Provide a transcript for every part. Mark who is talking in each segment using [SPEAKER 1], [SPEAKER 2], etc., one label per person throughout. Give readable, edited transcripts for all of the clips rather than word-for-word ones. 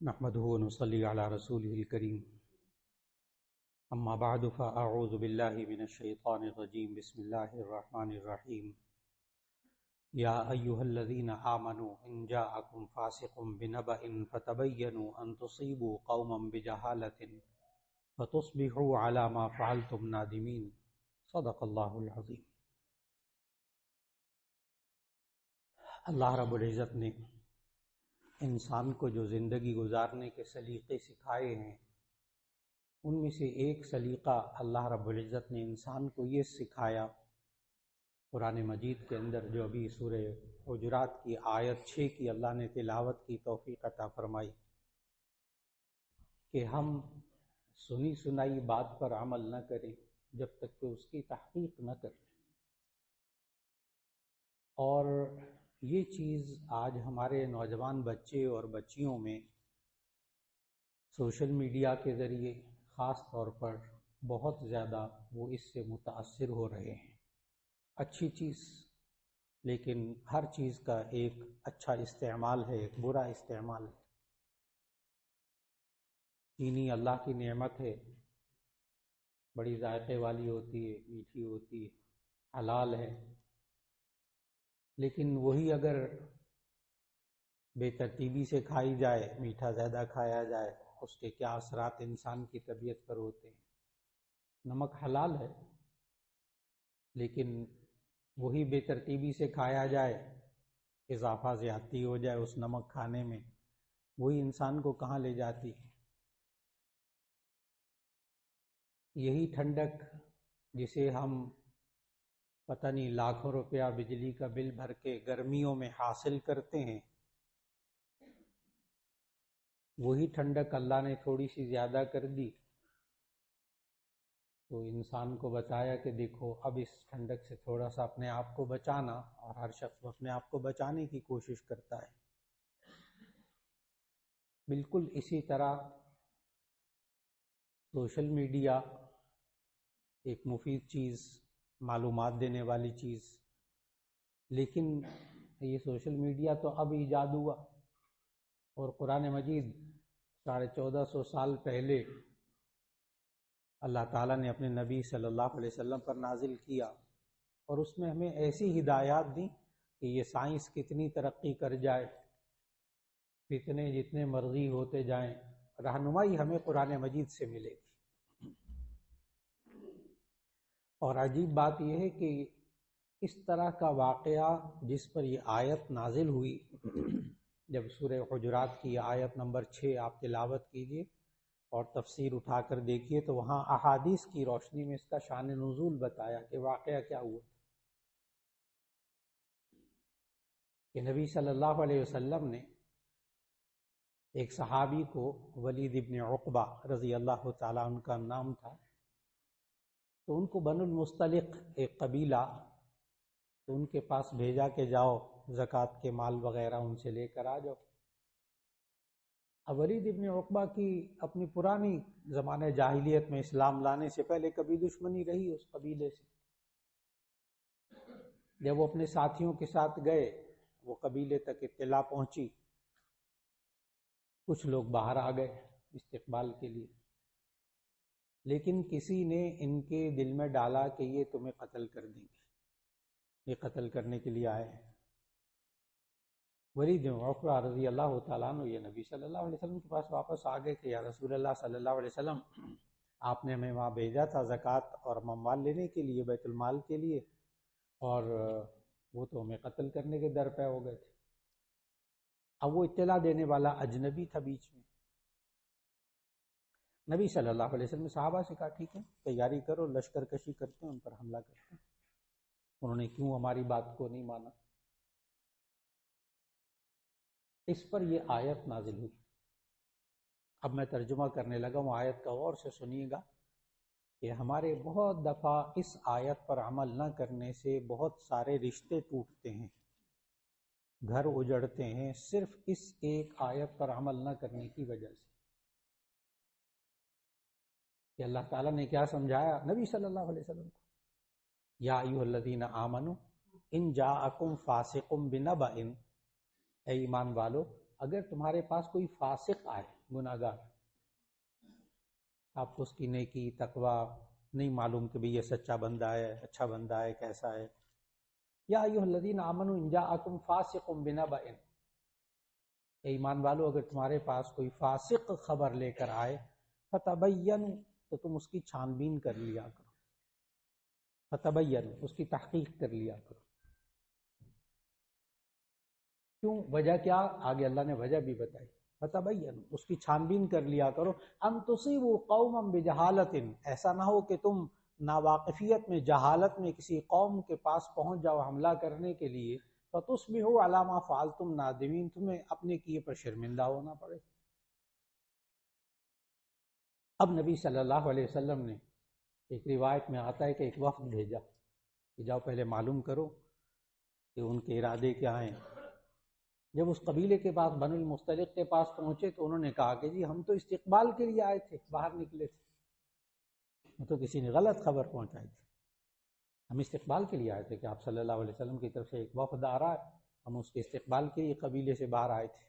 [SPEAKER 1] نحمده ونصلي على رسوله الكريم اما بعد فاعوذ بالله من الشيطان الرجيم بسم الله الرحمن الرحيم يا ايها الذين امنوا ان جاءكم فاسق بنبأ فتبينوا ان تصيبوا قوما بجهالة فتصبحوا على ما فعلتم نادمين صدق الله العظيم۔ اللہ رب العزت نے انسان کو جو زندگی گزارنے کے سلیقے سکھائے ہیں، ان میں سے ایک سلیقہ اللہ رب العزت نے انسان کو یہ سکھایا قرآن مجید کے اندر، جو ابھی سورہ حجرات کی آیت 6 کی اللہ نے تلاوت کی توفیق عطا فرمائی، کہ ہم سنی سنائی بات پر عمل نہ کریں جب تک کہ اس کی تحقیق نہ کریں۔ اور یہ چیز آج ہمارے نوجوان بچے اور بچیوں میں سوشل میڈیا کے ذریعے خاص طور پر بہت زیادہ وہ اس سے متاثر ہو رہے ہیں۔ اچھی چیز، لیکن ہر چیز کا ایک اچھا استعمال ہے، ایک برا استعمال ہے۔ چینی اللہ کی نعمت ہے، بڑی ذائقے والی ہوتی ہے، میٹھی ہوتی ہے، حلال ہے، لیکن وہی اگر بے ترتیبی سے کھائی جائے، میٹھا زیادہ کھایا جائے، اس کے کیا اثرات انسان کی طبیعت پر ہوتے ہیں۔ نمک حلال ہے، لیکن وہی بے ترتیبی سے کھایا جائے، اضافہ زیادتی ہو جائے اس نمک کھانے میں، وہی انسان کو کہاں لے جاتی ہے۔ یہی ٹھنڈک جسے ہم پتہ نہیں لاکھوں روپیہ بجلی کا بل بھر کے گرمیوں میں حاصل کرتے ہیں، وہی ٹھنڈک اللہ نے تھوڑی سی زیادہ کر دی تو انسان کو بتایا کہ دیکھو اب اس ٹھنڈک سے تھوڑا سا اپنے آپ کو بچانا، اور ہر شخص اپنے آپ کو بچانے کی کوشش کرتا ہے۔ بالکل اسی طرح سوشل میڈیا ایک مفید چیز، معلومات دینے والی چیز، لیکن یہ سوشل میڈیا تو اب ایجاد ہوا، اور قرآن مجید 1450 سال پہلے اللہ تعالیٰ نے اپنے نبی صلی اللہ علیہ وسلم پر نازل کیا، اور اس میں ہمیں ایسی ہدایات دیں کہ یہ سائنس کتنی ترقی کر جائے، فتنے جتنے مرضی ہوتے جائیں، رہنمائی ہمیں قرآن مجید سے ملے گی۔ اور عجیب بات یہ ہے کہ اس طرح کا واقعہ جس پر یہ آیت نازل ہوئی، جب سورہ حجرات کی آیت نمبر 6 آپ تلاوت کیجئے اور تفسیر اٹھا کر دیکھیے، تو وہاں احادیث کی روشنی میں اس کا شان نزول بتایا کہ واقعہ کیا ہوا، کہ نبی صلی اللہ علیہ وسلم نے ایک صحابی کو، ولید ابن عقبہ رضی اللہ تعالیٰ عنہ کا نام تھا، تو ان کو بنو المصطلق ایک قبیلہ، تو ان کے پاس بھیجا کہ جاؤ زکوٰۃ کے مال وغیرہ ان سے لے کر آ جاؤ۔ اب ولید ابن عقبہ کی اپنی پرانی زمانہ جاہلیت میں اسلام لانے سے پہلے کبھی دشمنی رہی اس قبیلے سے۔ جب وہ اپنے ساتھیوں کے ساتھ گئے، وہ قبیلے تک اطلاع پہنچی، کچھ لوگ باہر آ گئے استقبال کے لیے، لیکن کسی نے ان کے دل میں ڈالا کہ یہ تمہیں قتل کر دیں گے، یہ قتل کرنے کے لیے آئے ہیں۔ ولید بن عقبہ رضی اللہ تعالیٰ عنہ یہ نبی صلی اللہ علیہ وسلم کے پاس واپس آ گئے کہ یا رسول اللہ صلی اللہ علیہ وسلم، آپ نے ہمیں وہاں بھیجا تھا زکوٰۃ اور اموال لینے کے لیے، بیت المال کے لیے، اور وہ تو ہمیں قتل کرنے کے در پہ ہو گئے تھے۔ اب وہ اطلاع دینے والا اجنبی تھا بیچ میں۔ نبی صلی اللہ علیہ وسلم نے صحابہ سے کہا ٹھیک ہے، تیاری کرو، لشکر کشی کرتے ہیں، ان پر حملہ کرتے ہیں۔ انہوں نے کیوں ہماری بات کو نہیں مانا؟ اس پر یہ آیت نازل ہوئی۔ اب میں ترجمہ کرنے لگا ہوں، آیت کا غور سے سنیے گا کہ ہمارے بہت دفعہ اس آیت پر عمل نہ کرنے سے بہت سارے رشتے ٹوٹتے ہیں، گھر اجڑتے ہیں، صرف اس ایک آیت پر عمل نہ کرنے کی وجہ سے۔ کہ اللہ تعالیٰ نے کیا سمجھایا نبی صلی اللہ علیہ وسلم کو، یا ایھا الذین آمنوا ان جاءکم فاسق بنبأ، اے ایمان والو اگر تمہارے پاس کوئی فاسق آئے، گناہگار، آپ کو اس کی نیکی تقوی نہیں معلوم کہ بھئی یہ سچا بندہ ہے، اچھا بندہ ہے، کیسا ہے، یا ایھا الذین آمنوا ان جاءکم فاسق بنبأ، اے ایمان والو اگر تمہارے پاس کوئی فاسق خبر لے کر آئے، فتبینوا، تو تم اس کی چھان بین کر لیا کرو، فتبینوا، اس کی تحقیق کر لیا کرو۔ کیوں؟ وجہ کیا؟ آگے اللہ نے وجہ بھی بتائی، فتبینوا، اس کی چھان بین کر لیا کرو، ان تصیبوا قوما بجہالۃ، ایسا نہ ہو کہ تم ناواقفیت میں، جہالت میں کسی قوم کے پاس پہنچ جاؤ حملہ کرنے کے لیے، فتصبحوا علی ما فعلتم نادمین، تمہیں اپنے کیے پر شرمندہ ہونا پڑے۔ اب نبی صلی اللہ علیہ وسلم نے، ایک روایت میں آتا ہے کہ ایک وفد بھیجا کہ جاؤ پہلے معلوم کرو کہ ان کے ارادے کیا ہیں۔ جب اس قبیلے کے پاس، بنو المصطلق کے پاس پہنچے تو انہوں نے کہا کہ جی ہم تو استقبال کے لیے آئے تھے، باہر نکلے تھے، تو کسی نے غلط خبر پہنچائی تھی، ہم استقبال کے لیے آئے تھے کہ آپ صلی اللہ علیہ وسلم کی طرف سے ایک وفد آ رہا ہے، ہم اس کے استقبال کے لیے قبیلے سے باہر آئے تھے۔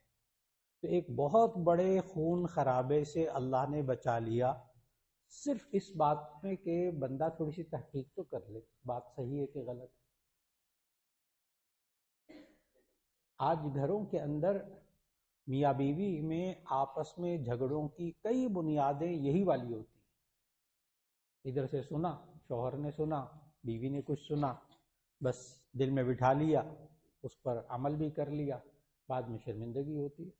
[SPEAKER 1] تو ایک بہت بڑے خون خرابے سے اللہ نے بچا لیا، صرف اس بات میں کہ بندہ تھوڑی سی تحقیق تو کر لے، بات صحیح ہے کہ غلط ہے۔ آج گھروں کے اندر میاں بیوی میں آپس میں جھگڑوں کی کئی بنیادیں یہی والی ہوتی ہیں، ادھر سے سنا، شوہر نے سنا، بیوی نے کچھ سنا، بس دل میں بٹھا لیا، اس پر عمل بھی کر لیا، بعد میں شرمندگی ہوتی ہے،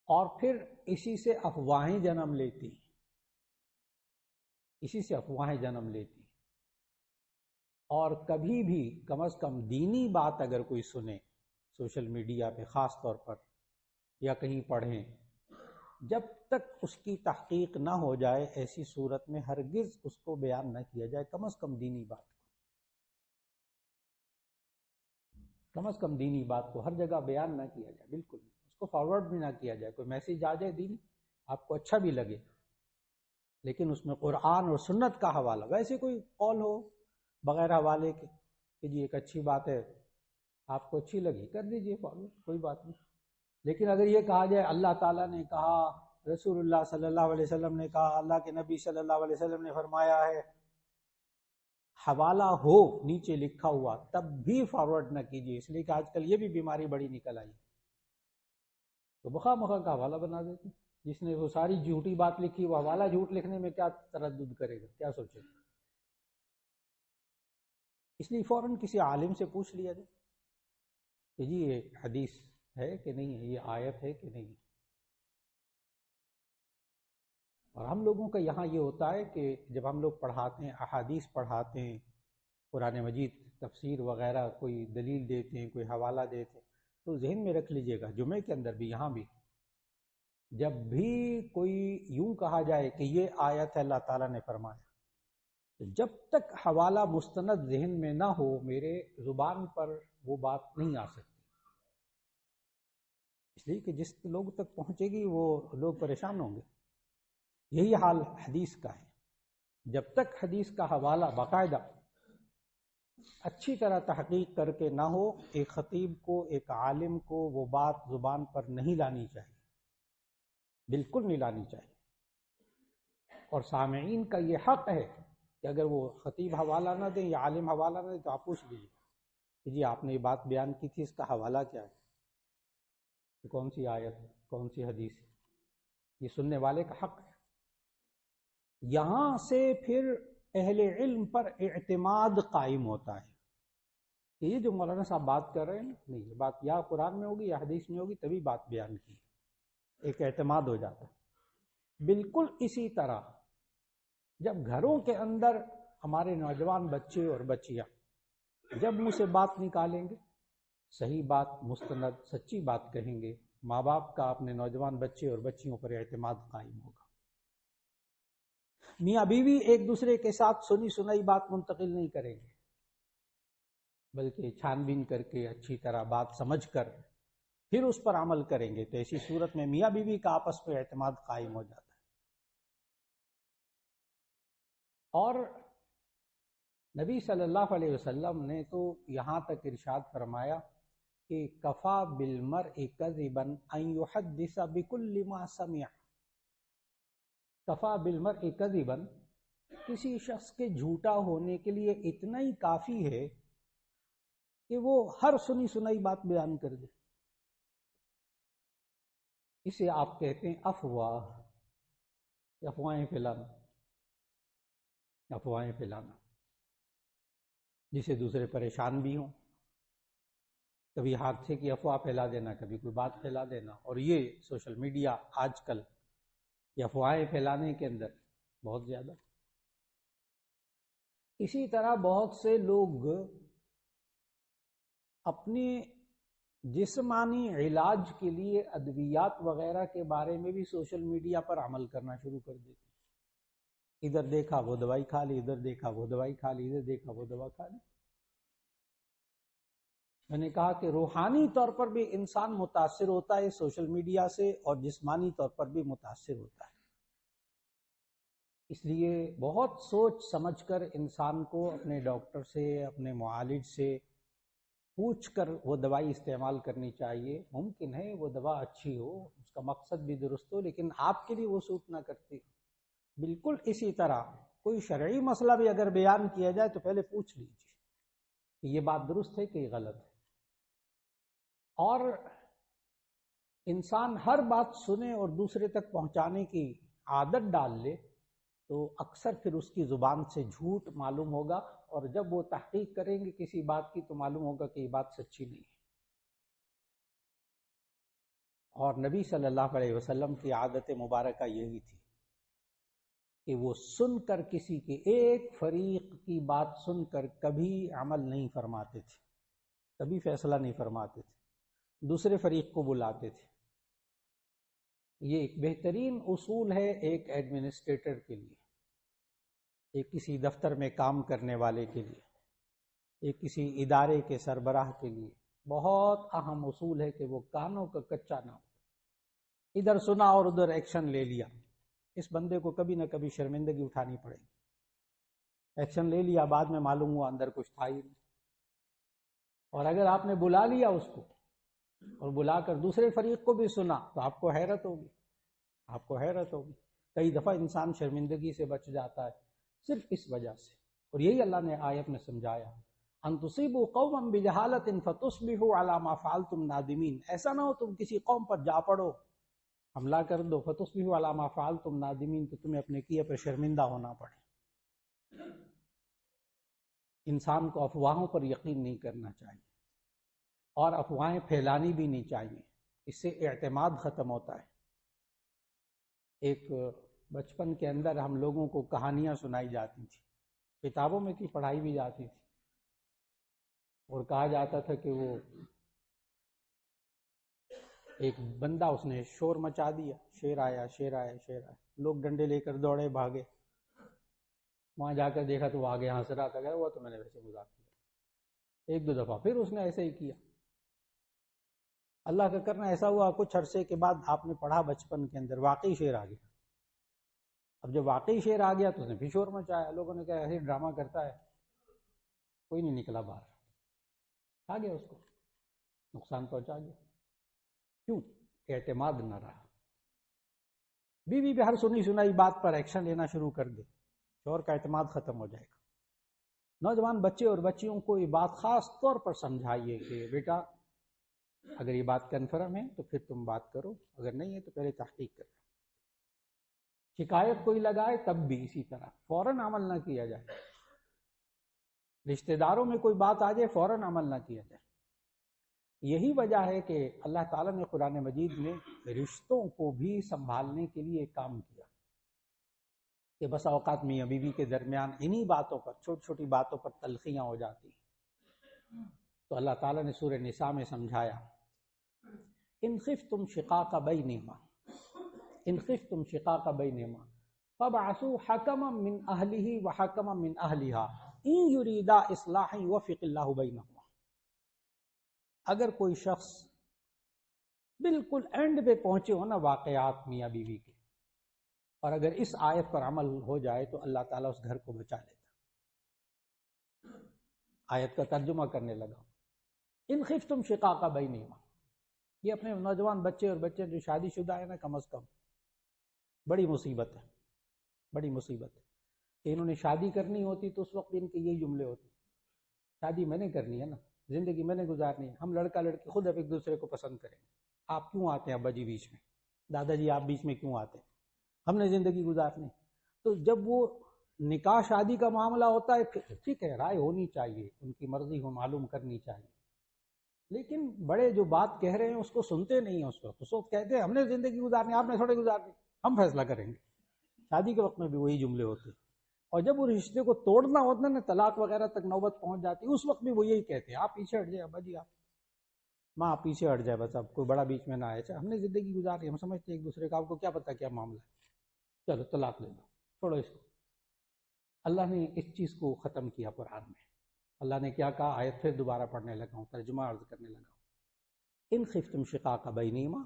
[SPEAKER 1] اور پھر اسی سے افواہیں جنم لیتی ہیں، اسی سے افواہیں جنم لیتی ہیں۔ اور کبھی بھی کم از کم دینی بات اگر کوئی سنے سوشل میڈیا پہ خاص طور پر، یا کہیں پڑھیں، جب تک اس کی تحقیق نہ ہو جائے ایسی صورت میں ہرگز اس کو بیان نہ کیا جائے، کم از کم دینی بات، کم از کم دینی بات کو ہر جگہ بیان نہ کیا جائے، بالکل اس کو فارورڈ بھی نہ کیا جائے۔ کوئی میسیج آ جائے دینی، آپ کو اچھا بھی لگے، لیکن اس میں قرآن اور سنت کا حوالہ، ویسے کوئی قول ہو بغیر حوالے کے کہ جی ایک اچھی بات ہے، آپ کو اچھی لگی کر دیجئے فالو، کوئی بات نہیں، لیکن اگر یہ کہا جائے اللہ تعالیٰ نے کہا، رسول اللہ صلی اللہ علیہ وسلم نے کہا، اللہ کے نبی صلی اللہ علیہ وسلم نے فرمایا ہے، حوالہ ہو نیچے لکھا ہوا، تب بھی فارورڈ نہ کیجیے، اس لیے کہ آج کل یہ بھی بیماری بڑی نکل آئی، تو بخواہ مخواہ کا حوالہ بنا دیتے، جس نے وہ ساری جھوٹی بات لکھی، وہ حوالہ جھوٹ لکھنے میں کیا تردد کرے گا، کیا سوچے گا؟ اس لیے فوراً کسی عالم سے پوچھ لیا جائے کہ جی یہ حدیث ہے کہ نہیں ہے، یہ آیت ہے کہ نہیں ہے۔ اور ہم لوگوں کا یہاں یہ ہوتا ہے کہ جب ہم لوگ پڑھاتے ہیں، احادیث پڑھاتے ہیں، قرآن مجید تفسیر وغیرہ کوئی دلیل دیتے ہیں، کوئی حوالہ دیتے ہیں، تو ذہن میں رکھ لیجئے گا، جمعے کے اندر بھی، یہاں بھی، جب بھی کوئی یوں کہا جائے کہ یہ آیت ہے اللہ تعالیٰ نے فرمایا، تو جب تک حوالہ مستند ذہن میں نہ ہو، میرے زبان پر وہ بات نہیں آ سکتی، اس لیے کہ جس لوگ تک پہنچے گی وہ لوگ پریشان ہوں گے۔ یہی حال حدیث کا ہے، جب تک حدیث کا حوالہ باقاعدہ اچھی طرح تحقیق کر کے نہ ہو، ایک خطیب کو، ایک عالم کو وہ بات زبان پر نہیں لانی چاہیے، بالکل نہیں لانی چاہیے۔ اور سامعین کا یہ حق ہے کہ اگر وہ خطیب حوالہ نہ دیں یا عالم حوالہ نہ دیں تو آپ پوچھ لیجیے کہ جی آپ نے یہ بات بیان کی تھی، اس کا حوالہ کیا ہے، کہ کون سی آیت ہے، کون سی حدیث ہے، یہ سننے والے کا حق ہے۔ یہاں سے پھر اہل علم پر اعتماد قائم ہوتا ہے کہ یہ جو مولانا صاحب بات کر رہے ہیں، نہیں، یہ بات یا قرآن میں ہوگی یا حدیث میں ہوگی، تبھی بات بیان کی، ایک اعتماد ہو جاتا ہے۔ بالکل اسی طرح جب گھروں کے اندر ہمارے نوجوان بچے اور بچیاں جب منہ سے بات نکالیں گے، صحیح بات، مستند سچی بات کہیں گے، ماں باپ کا اپنے نوجوان بچے اور بچیوں پر اعتماد قائم ہوگا۔ میاں بیوی ایک دوسرے کے ساتھ سنی سنائی بات منتقل نہیں کریں گے، بلکہ چھان بین کر کے اچھی طرح بات سمجھ کر پھر اس پر عمل کریں گے، تو ایسی صورت میں میاں بیوی کا آپس میں اعتماد قائم ہو جاتا ہے۔ اور نبی صلی اللہ علیہ وسلم نے تو یہاں تک ارشاد فرمایا کہ کفا بالمرء کذبا ان یحدث بکل ما سمع. کفا بالمرء کذبا، کسی شخص کے جھوٹا ہونے کے لیے اتنا ہی کافی ہے کہ وہ ہر سنی سنائی بات بیان کر دے. اسے آپ کہتے ہیں افواہ، افواہیں پھیلانا. افواہیں پھیلانا جسے دوسرے پریشان بھی ہوں. کبھی حادثے کی افواہ پھیلا دینا، کبھی کوئی بات پھیلا دینا. اور یہ سوشل میڈیا آج کل یہ افواہیں پھیلانے کے اندر بہت زیادہ. اسی طرح بہت سے لوگ اپنے جسمانی علاج کے لیے ادویات وغیرہ کے بارے میں بھی سوشل میڈیا پر عمل کرنا شروع کر دیتے. ادھر دیکھا وہ دوائی کھا لی، ادھر دیکھا وہ دوائی کھا لی، ادھر دیکھا وہ دوا کھا لی. میں نے کہا کہ روحانی طور پر بھی انسان متاثر ہوتا ہے سوشل میڈیا سے، اور جسمانی طور پر بھی متاثر ہوتا ہے. اس لیے بہت سوچ سمجھ کر انسان کو اپنے ڈاکٹر سے، اپنے معالج سے پوچھ کر وہ دوائی استعمال کرنی چاہیے. ممکن ہے وہ دوا اچھی ہو، اس کا مقصد بھی درست ہو، لیکن آپ کے لیے وہ سوٹ نہ کرتی. بالکل اسی طرح کوئی شرعی مسئلہ بھی اگر بیان کیا جائے تو پہلے پوچھ لیجیے کہ یہ بات درست ہے کہ یہ غلط ہے. اور انسان ہر بات سنے اور دوسرے تک پہنچانے کی عادت ڈال لے تو اکثر پھر اس کی زبان سے جھوٹ معلوم ہوگا، اور جب وہ تحقیق کریں گے کسی بات کی تو معلوم ہوگا کہ یہ بات سچی نہیں ہے. اور نبی صلی اللہ علیہ وسلم کی عادت مبارکہ یہی تھی کہ وہ سن کر کسی کے ایک فریق کی بات سن کر کبھی عمل نہیں فرماتے تھے، کبھی فیصلہ نہیں فرماتے تھے، دوسرے فریق کو بلاتے تھے. یہ ایک بہترین اصول ہے ایک ایڈمنسٹریٹر کے لیے، ایک کسی دفتر میں کام کرنے والے کے لیے، ایک کسی ادارے کے سربراہ کے لیے. بہت اہم اصول ہے کہ وہ کانوں کا کچا نہ ہو. ادھر سنا اور ادھر ایکشن لے لیا، اس بندے کو کبھی نہ کبھی شرمندگی اٹھانی پڑے گی. ایکشن لے لیا، بعد میں معلوم ہوا اندر کچھ تھا ہی نہیں. اور اگر آپ نے بلا لیا اس کو اور بلا کر دوسرے فریق کو بھی سنا تو آپ کو حیرت ہوگی، آپ کو حیرت ہوگی. کئی دفعہ انسان شرمندگی سے بچ جاتا ہے صرف اس وجہ سے. اور یہی اللہ نے آیت میں سمجھایا، ان تصیبوا قوما بجہالۃ فتصبحوا علی ما فعلتم نادمین. ایسا نہ ہو تم کسی قوم پر جا پڑو، حملہ کر دو، فتصبحوا علی ما فعلتم نادمین، تو تمہیں اپنے کیے پر شرمندہ ہونا پڑے. انسان کو افواہوں پر یقین نہیں کرنا چاہیے، اور افواہیں پھیلانی بھی نہیں چاہیے. اس سے اعتماد ختم ہوتا ہے. ایک بچپن کے اندر ہم لوگوں کو کہانیاں سنائی جاتی تھی، کتابوں میں کی پڑھائی بھی جاتی تھی، اور کہا جاتا تھا کہ وہ ایک بندہ اس نے شور مچا دیا، شیر آیا شیر آیا شیر آیا. لوگ ڈنڈے لے کر دوڑے بھاگے، وہاں جا کر دیکھا تو وہ آگے ہنس رہا تھا. وہ تو میں نے ویسے مذاق کیا. ایک دو دفعہ پھر اس نے ایسے ہی کیا. اللہ کا کرنا ایسا ہوا کچھ عرصے کے بعد آپ نے پڑھا بچپن کے اندر واقعی شیر آ گیا. اب جب واقعی شیر آ گیا تو اس نے بھی شور مچایا. لوگوں نے کہا ایسے ڈرامہ کرتا ہے. کوئی نہیں نکلا باہر، آ گیا، اس کو نقصان پہنچا گیا. کیوں؟ اعتماد نہ رہا. بیوی بھی ہر سنی سنائی بات پر ایکشن لینا شروع کر دے، شوہر کا اعتماد ختم ہو جائے گا. نوجوان بچے اور بچیوں کو یہ بات خاص طور پر سمجھائیے کہ بیٹا اگر یہ بات کنفرم ہے تو پھر تم بات کرو، اگر نہیں ہے تو پہلے تحقیق کرو. شکایت کوئی لگائے تب بھی اسی طرح فوراً عمل نہ کیا جائے. رشتہ داروں میں کوئی بات آ جائے فوراً عمل نہ کیا جائے. یہی وجہ ہے کہ اللہ تعالیٰ نے قرآن مجید میں رشتوں کو بھی سنبھالنے کے لیے کام کیا کہ بس اوقات میاں بیوی کے درمیان انہی باتوں پر، چھوٹی چھوٹی باتوں پر تلخیاں ہو جاتی. تو اللہ تعالیٰ نے سورہ نساء میں سمجھایا، ان خفتم شقاق بینہما، ان خفتم شقاق بینہما فابعثوا حکما من اہلہ وحکما من اہلہا ان یریدا اصلاحا یوفق اللہ بینہما. اگر کوئی شخص بالکل اینڈ پہ پہنچے ہو نا واقعات میاں بیوی کے، اور اگر اس آیت پر عمل ہو جائے تو اللہ تعالیٰ اس گھر کو بچا لیتا. آیت کا ترجمہ کرنے لگا، ان خفتم شقاق بینہما، یہ اپنے نوجوان بچے اور بچے جو شادی شدہ ہیں نا، کم از کم بڑی مصیبت ہے، بڑی مصیبت ہے کہ انہوں نے شادی کرنی ہوتی تو اس وقت ان کے یہی جملے ہوتے، شادی میں نے کرنی ہے نا، زندگی میں نے گزارنی ہے، ہم لڑکا لڑکی خود اب ایک دوسرے کو پسند کریں گے، آپ کیوں آتے ہیں ابا جی بیچ میں، دادا جی آپ بیچ میں کیوں آتے ہیں، ہم نے زندگی گزارنی۔ تو جب وہ نکاح شادی کا معاملہ ہوتا ہے ٹھیک ہے، رائے ہونی چاہیے، ان کی مرضی کو معلوم کرنی چاہیے، لیکن بڑے جو بات کہہ رہے ہیں اس کو سنتے نہیں ہیں، اس وقت کہتے ہیں ہم نے زندگی گزارنی، آپ نے تھوڑے گزارنی، ہم فیصلہ کریں گے۔ شادی کے وقت میں بھی وہی جملے ہوتے ہیں، اور جب وہ رشتے کو توڑنا ہوتا ہے نا، طلاق وغیرہ تک نوبت پہنچ جاتی ہے، اس وقت بھی وہ یہی کہتے ہیں آپ پیچھے ہٹ جائے ابا جی، آپ ماں آپ پیچھے ہٹ جائے، بس اب کوئی بڑا بیچ میں نہ آئے، ہم نے زندگی گزاری، ہم سمجھتے ہیں ایک دوسرے کا، آپ کو کیا پتا کیا معاملہ ہے، چلو طلاق لے لو، چھوڑو اس کو۔ اللہ نے اس چیز کو ختم کیا قرآن میں، اللہ نے کیا کہا، آیت پھر دوبارہ پڑھنے لگا ہوں، ترجمہ عرض کرنے لگا ہوں، ان خفتم شقاق بینہما،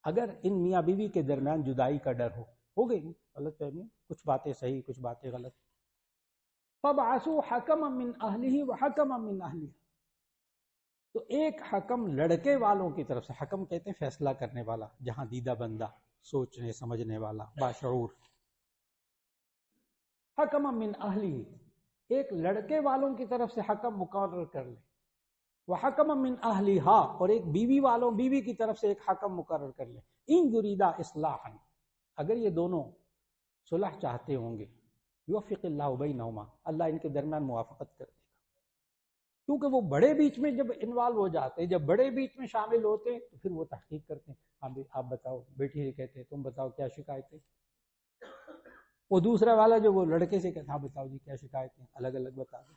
[SPEAKER 1] اگر ان میاں بیوی کے درمیان جدائی کا ڈر ہو گئی غلط فہمی، کچھ باتیں صحیح کچھ باتیں غلط، فَبْعَثُوا حَكَمًا مِّنْ أَهْلِهِ وَحَكَمًا مِّنْ أَهْلِهَا، تو ایک حکم لڑکے والوں کی طرف سے، حکم کہتے ہیں فیصلہ کرنے والا، جہاں دیدہ بندہ، سوچنے سمجھنے والا، باشعور، حَكَمًا مِّنْ أَهْلِهِ، ایک لڑکے والوں کی طرف سے حکم مقرر کر لے، وَحَكَمًا مِّنْ أَهْلِهَا، اور ایک بیوی کی طرف سے ایک حکم مقرر کر لے، إِن يُرِيدَا إِصْلَاحًا، اگر یہ دونوں صلح چاہتے ہوں گے، یوفق اللہ بینہما، اللہ ان کے درمیان موافقت کر دے گا، کیونکہ وہ بڑے بیچ میں جب انوالو ہو جاتے ہیں، جب بڑے بیچ میں شامل ہوتے ہیں تو پھر وہ تحقیق کرتے ہیں، آپ بتاؤ، بیٹی سے کہتے ہیں تم بتاؤ کیا شکایتیں، وہ دوسرا والا جو وہ لڑکے سے کہتا ہاں بتاؤ جی کیا شکایتیں، الگ الگ بتا دیں،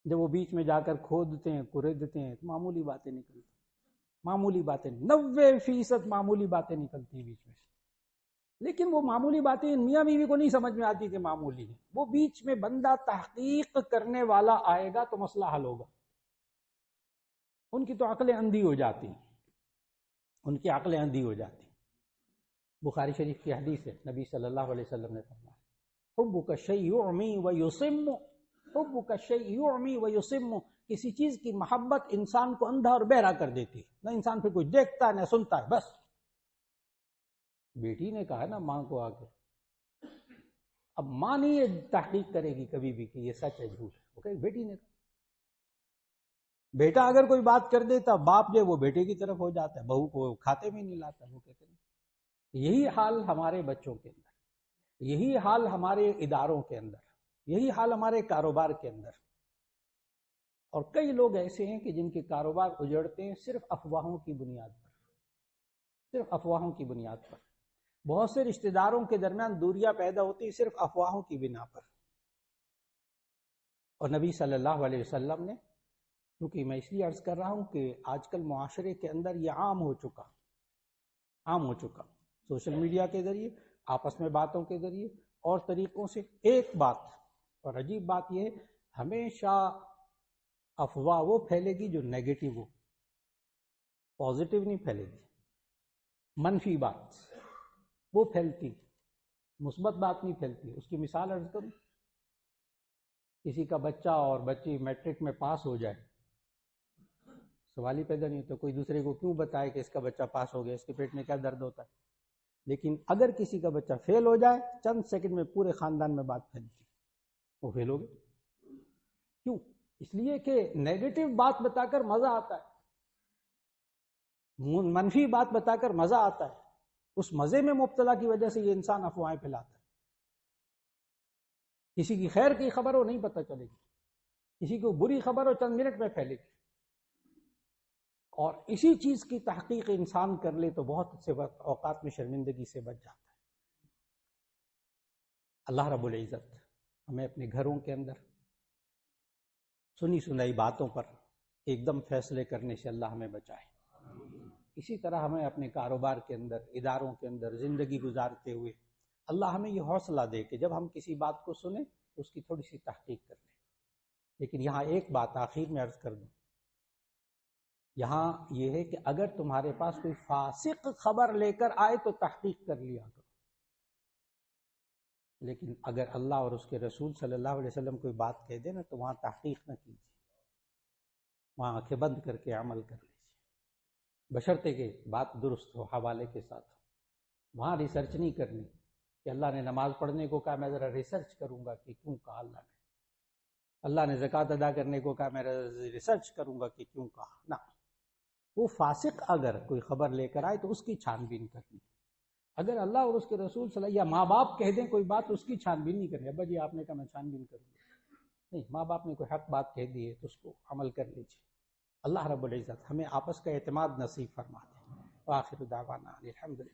[SPEAKER 1] جب وہ بیچ میں جا کر کھودتے ہیں کریدتے ہیں تو معمولی باتیں نکلتی، معمولی باتیں 90% معمولی باتیں نکلتی ہیں بیچ میں سے، لیکن وہ معمولی باتیں میاں بیوی کو نہیں سمجھ میں آتی کہ معمولی ہے، وہ بیچ میں بندہ تحقیق کرنے والا آئے گا تو مسئلہ حل ہوگا، ان کی تو عقلیں اندھی ہو جاتی ہیں، ان کی عقلیں اندھی ہو جاتی ہیں۔ بخاری شریف کی حدیث ہے، نبی صلی اللہ علیہ وسلم نے فرمایا حبک الشیء یعمی ویصم، حبک الشیء یعمی ویصم، کسی چیز کی محبت انسان کو اندھا اور بہرا کر دیتی ہے، نہ انسان پھر کچھ دیکھتا ہے نہ سنتا ہے، بس بیٹی نے کہا نا ماں کو آ کے، اب ماں نہیں یہ تحقیق کرے گی کبھی بھی کہ یہ سچ ہے جھوٹ ہے، وہ کہے بیٹی نے کہا، بیٹا اگر کوئی بات کر دیتا باپ جو وہ بیٹے کی طرف ہو جاتا ہے، بہو کو کھاتے میں نہیں لاتا، وہ کہتے ہیں۔ یہی حال ہمارے بچوں کے اندر، یہی حال ہمارے اداروں کے اندر، یہی حال ہمارے کاروبار کے اندر، اور کئی لوگ ایسے ہیں کہ جن کے کاروبار اجڑتے ہیں صرف افواہوں کی بنیاد پر، صرف افواہوں کی بنیاد پر، بہت سے رشتہ داروں کے درمیان دوریاں پیدا ہوتی ہیں صرف افواہوں کی بنا پر، اور نبی صلی اللہ علیہ وسلم نے، کیونکہ میں اس لیے عرض کر رہا ہوں کہ آج کل معاشرے کے اندر یہ عام ہو چکا سوشل میڈیا کے ذریعے، آپس میں باتوں کے ذریعے اور طریقوں سے، ایک بات اور عجیب بات یہ ہے، ہمیشہ افواہ وہ پھیلے گی جو نیگیٹو ہو، پازیٹیو نہیں پھیلے گی، منفی بات وہ پھیلتی، مثبت بات نہیں پھیلتی۔ اس کی مثال عرض کروں، کسی کا بچہ اور بچی میٹرک میں پاس ہو جائے، سوال ہی پیدا نہیں ہوتا، کوئی دوسرے کو کیوں بتائے کہ اس کا بچہ پاس ہو گیا، اس کے پیٹ میں کیا درد ہوتا ہے، لیکن اگر کسی کا بچہ فیل ہو جائے چند سیکنڈ میں پورے خاندان میں بات پھیلتی، وہ فیل ہو گئے، کیوں؟ اس لیے کہ نیگیٹو بات بتا کر مزہ آتا ہے، منفی بات بتا کر مزہ آتا ہے، اس مزے میں مبتلا کی وجہ سے یہ انسان افواہیں پھیلاتا ہے، کسی کی خیر کی خبر ہو نہیں پتہ چلے گی، کسی کو بری خبر ہو چند منٹ میں پھیلے گی، اور اسی چیز کی تحقیق انسان کر لے تو بہت سے وقت اوقات میں شرمندگی سے بچ جاتا ہے۔ اللہ رب العزت ہمیں اپنے گھروں کے اندر سنی سنائی باتوں پر ایک دم فیصلے کرنے سے اللہ ہمیں بچائے، اسی طرح ہمیں اپنے کاروبار کے اندر، اداروں کے اندر زندگی گزارتے ہوئے اللہ ہمیں یہ حوصلہ دے کہ جب ہم کسی بات کو سنیں تو اس کی تھوڑی سی تحقیق کر لیں۔ لیکن یہاں ایک بات آخر میں عرض کر دوں، یہاں یہ ہے کہ اگر تمہارے پاس کوئی فاسق خبر لے کر آئے تو تحقیق کر لیا کرو، لیکن اگر اللہ اور اس کے رسول صلی اللہ علیہ وسلم کوئی بات کہہ دے نا تو وہاں تحقیق نہ کیجیے، وہاں آنکھیں بند کر کے عمل کر لیجیے، بشرطے کہ بات درست ہو، حوالے کے ساتھ ہو۔ وہاں ریسرچ نہیں کرنی کہ اللہ نے نماز پڑھنے کو کہا، میں ذرا ریسرچ کروں گا کہ کیوں کہا اللہ نے۔ اللہ نے زکوٰۃ ادا کرنے کو کہا، میں ریسرچ کروں گا کہ کیوں کہا۔ نہ، وہ فاسق اگر کوئی خبر لے کر آئے تو اس کی چھان بین کرنی۔ اگر اللہ اور اس کے رسول صلی اللہ، یا ماں باپ کہہ دیں کوئی بات، اس کی چھان بین نہیں کرنی۔ ابا جی آپ نے کہا میں چھان بین کروں گا، نہیں، ماں باپ نے کوئی حق بات کہہ دی ہے تو اس کو عمل کر لیجیے۔ اللہ رب العزت ہمیں آپس کا اعتماد نصیب فرما دے۔ وآخر دعوانا الحمدللہ۔